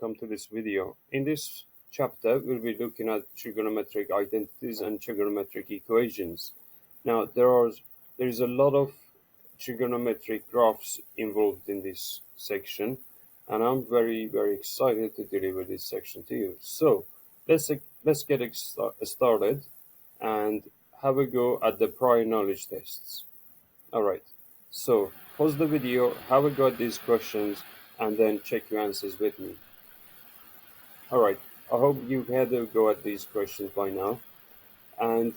welcome to this video. In this chapter, we'll be looking at trigonometric identities and trigonometric equations. Now, there is a lot of trigonometric graphs involved in this section, and I'm very excited to deliver this section to you. So, let's get started and have a go at the prior knowledge tests. Alright, so pause the video, have a go at these questions, and then check your answers with me. Alright, I hope you've had a go at these questions by now. And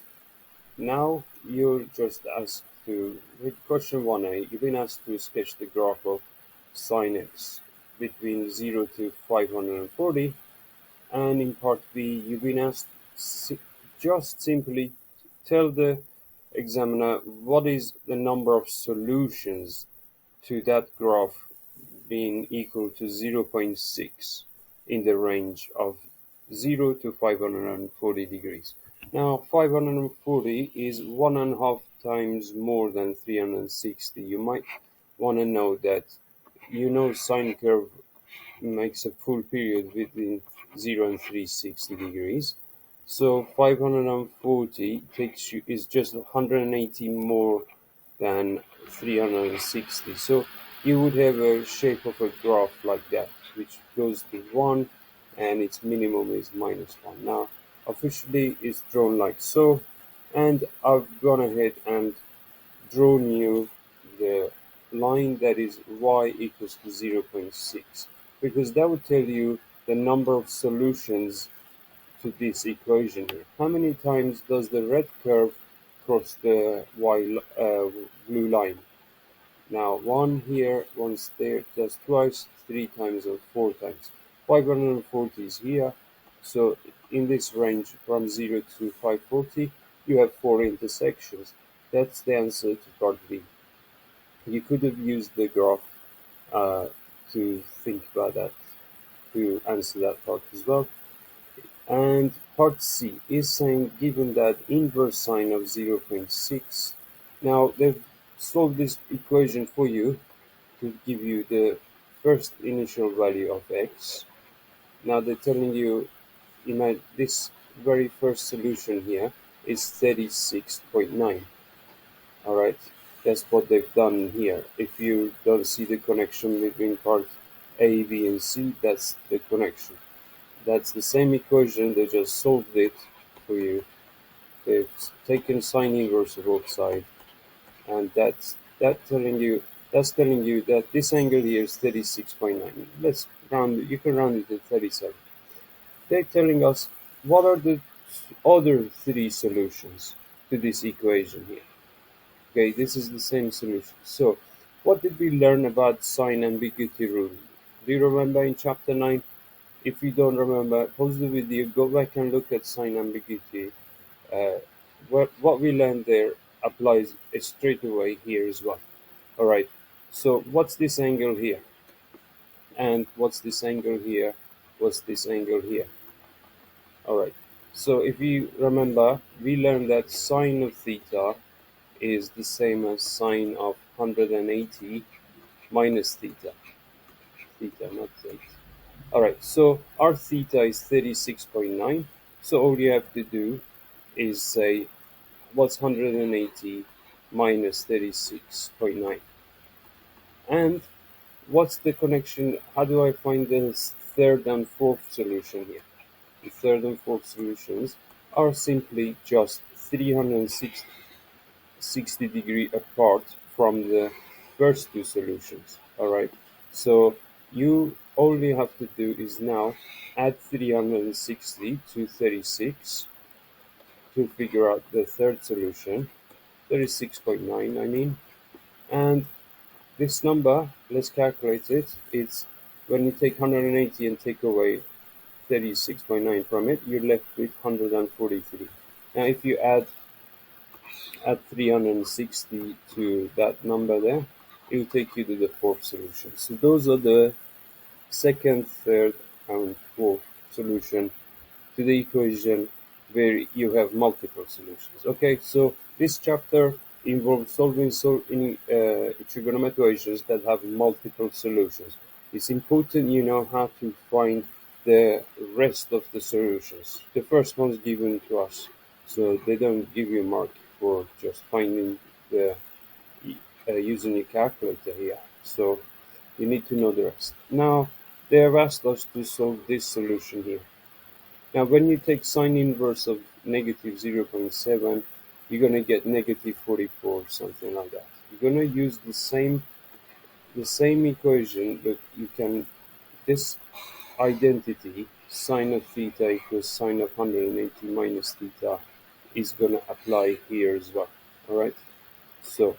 now you're just asked to, with question 1a, you've been asked to sketch the graph of sine x between 0 to 540. And in part B, you've been asked just simply tell the examiner what is the number of solutions to that graph being equal to 0.6 in the range of 0 to 540 degrees. Now 540 is 1.5 times more than 360. You might want to know that sine curve makes a full period between 0 and 360 degrees. So 540 is just 180 more than 360. So you would have a shape of a graph like that, which goes to 1 and its minimum is -1. Now, officially it's drawn like so, and I've gone ahead and drawn you the line that is y equals to 0.6, because that would tell you the number of solutions to this equation here. How many times does the red curve cross the blue line? Now, one here, once there, just twice, 3 times, or 4 times. 540 is here. So in this range from 0 to 540, you have 4 intersections. That's the answer to part B. You could have used the graph to think about that, to answer that part as well. And part C is saying, given that inverse sine of 0.6, now they've solved this equation for you to give you the first initial value of x. Now they're telling you, this very first solution here is 36.9. Alright, that's what they've done here. If you don't see the connection between part A, B, and C, that's the connection. That's the same equation, they just solved it for you. They've taken sine inverse of both sides, and that's telling you that this angle here is 36.9. Let's round it, you can round it to 37. They're telling us what are the other 3 solutions to this equation here. Okay, this is the same solution. So, what did we learn about sign ambiguity rule? Do you remember in chapter 9? If you don't remember, pause the video, go back and look at sign ambiguity. What we learned there applies straight away here as well. Alright, so what's this angle here? And what's this angle here? What's this angle here? Alright, so if you remember, we learned that sine of theta is the same as sine of 180 minus theta. Theta, not theta. Alright, so our theta is 36.9. So all you have to do is say, what's 180 minus 36.9? And what's the connection? How do I find the third and fourth solution here? The third and fourth solutions are simply just 360 degree apart from the first 2 solutions. Alright, so you all you have to do is now add 360 to 36 to figure out the third solution, 36.9 I mean, and this number, let's calculate it. It's when you take 180 and take away 36.9 from it, you're left with 143. Now if you add 360 to that number there, it will take you to the fourth solution. So those are the second, third, and fourth solution to the equation where you have multiple solutions. Okay, so this chapter involves solving trigonometric equations that have multiple solutions. It's important you know how to find the rest of the solutions. The first one's given to us, so they don't give you a mark for just finding the using your calculator here. So you need to know the rest. Now they have asked us to solve this solution here. Now when you take sine inverse of negative 0.7, you're going to get negative 44, something like that. You're going to use the same equation, but you can this identity sine of theta equals sine of 180 minus theta is going to apply here as well. All right. So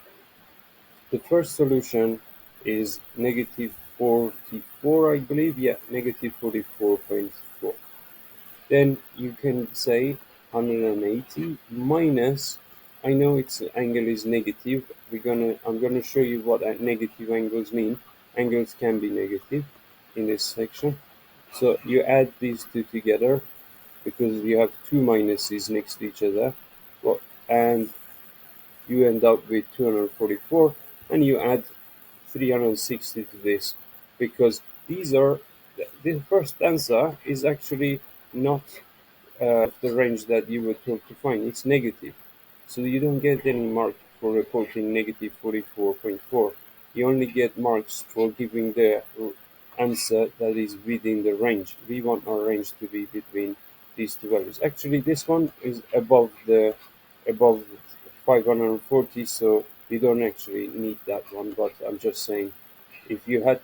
the first solution is negative 44, I believe. Yeah, negative 44.4. Then you can say 180 minus, I know its angle is negative. I'm gonna show you what negative angles mean. Angles can be negative in this section. So you add these two together because you have two minuses next to each other. Well, and you end up with 244, and you add 360 to this because these are the first answer is actually not the range that you were told to find. It's negative. So you don't get any mark for reporting negative 44.4. You only get marks for giving the answer that is within the range. We want our range to be between these two values. Actually, this one is above 540, so we don't actually need that one. But I'm just saying, if you had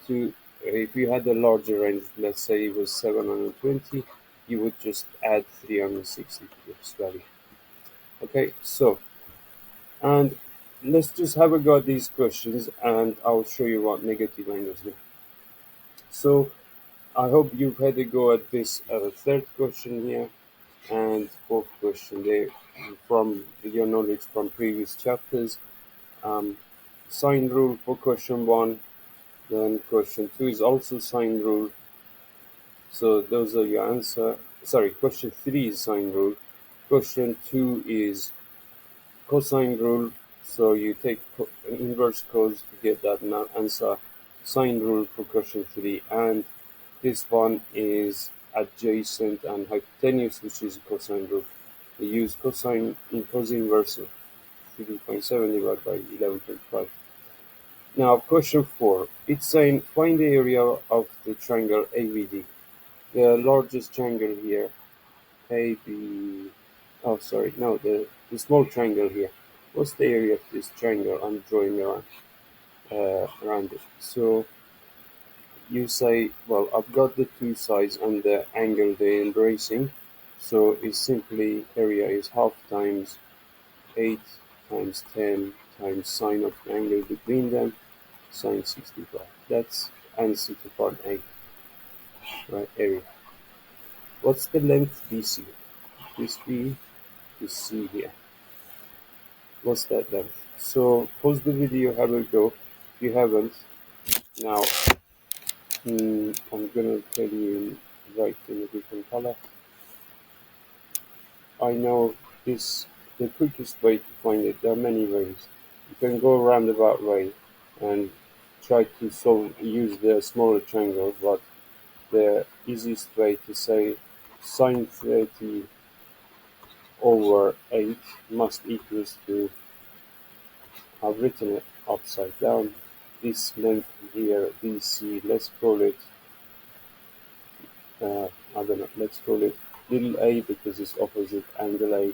a larger range, let's say it was 720, you would just add 360 to this value. Okay, so, and let's just have a go at these questions and I'll show you what negative angles mean. So I hope you've had a go at this third question here and fourth question there from your knowledge from previous chapters. Um, Sine rule for question 1, then question 2 is also sine rule. So those are your answer. Sorry, question 3 is sine rule. Question 2 is cosine rule. So you take inverse cos to get that answer. Sine rule for question 3. And this one is adjacent and hypotenuse, which is cosine rule. We use cosine in cos inverse of 3.7 divided by 11.5. Now question 4. It's saying find the area of the triangle AVD. The largest triangle here, AB, oh sorry, no, the small triangle here. What's the area of this triangle I'm drawing around it? So you say, well, I've got the two sides and the angle they're embracing. So it's simply area is half times 8 times 10 times sine of the angle between them, sine 65. That's answer to part A, right, area. What's the length BC? This B is C here. What's that length? So pause the video, have a go. If you haven't, now I'm gonna tell you right in a different color. I know this the quickest way to find it. There are many ways. You can go a roundabout way and try to use the smaller triangle, but the easiest way to say sine 30 over 8 must equals to, I've written it upside down, this length here, BC, let's call it, I don't know, let's call it little a because it's opposite angle A,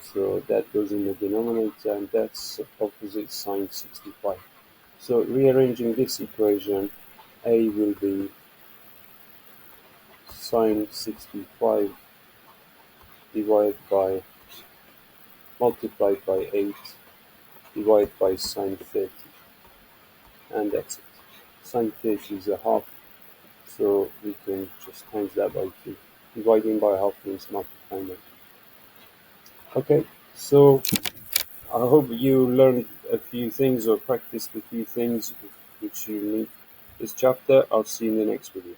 so that goes in the denominator and that's opposite sine 65. So rearranging this equation, A will be sine 65 divided by, multiplied by 8 divided by sine 30, and that's it. Sine 30 is a half, so we can just times that by 2. Dividing by half means multiplying by 2. Okay, so I hope you learned a few things or practiced a few things which you need this chapter. I'll see you in the next video.